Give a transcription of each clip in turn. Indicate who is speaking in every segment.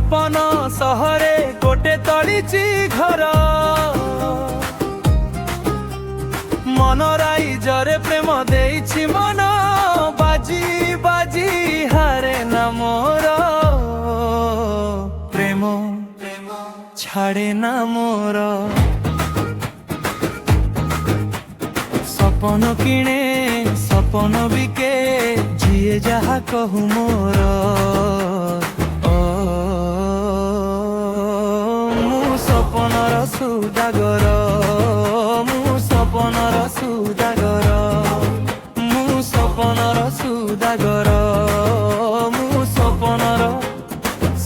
Speaker 1: सपन सहरे गोटे तलिची घर मन राइजरे प्रेम देइछि मन बाजी बाजी हारे ना मोर प्रेम छाड़े ना मोर सपन किणे सपन बिके जिए जहा कहू मोर सपनर सुदागर मु सपनर सुदागर मु सपनर सुदागर मु सपनर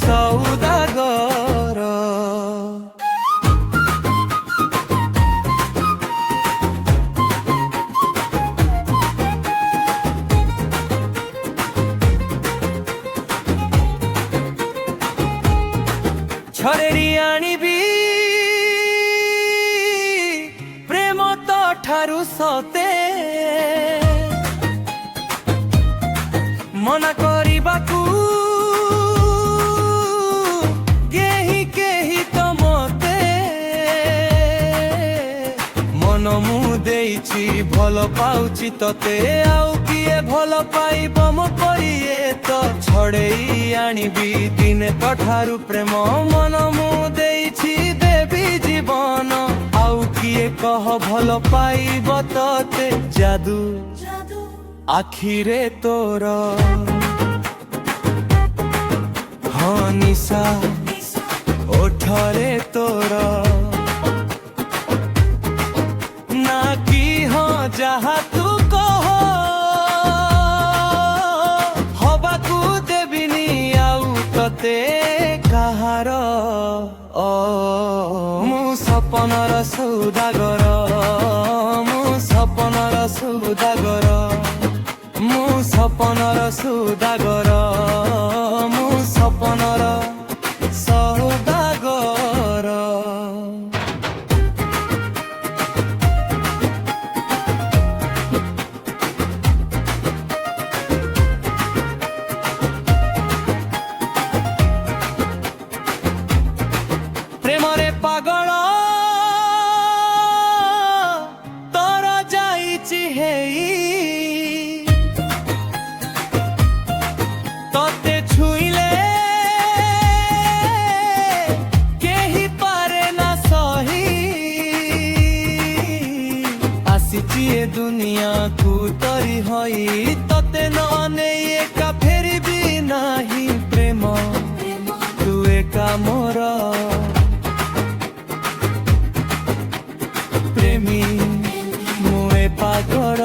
Speaker 1: सौदागर छरेरी आनिबी ठारू सते मना करिबाकू केही तो मते मन मु देइछि भल पाउछि तते आउ किए भल पाइब मो परिए तो छड़ेई आनिबी दिने तोठारू प्रेम मन मु देइछि देवी जीवन आउ किए कह भल पाइब तते जादू आखिरे तोर हाँ निशा ओठरे तोर ना कि हाँ जहा तू कह हबाकू देबिनी आउ तते काहार मु सपनर सौदागर मु सपनर सौदागर मु सपनर सौदागर मु सपनर सौदागर प्रेमरे पागल तोर जाइछि हेई तते छुइले केही पारे ना सही आसिछि ए दुनिया को तरी होई तते नने एका फेरबी नाही प्रेम तू एका मोर प्रेमी मुए पागल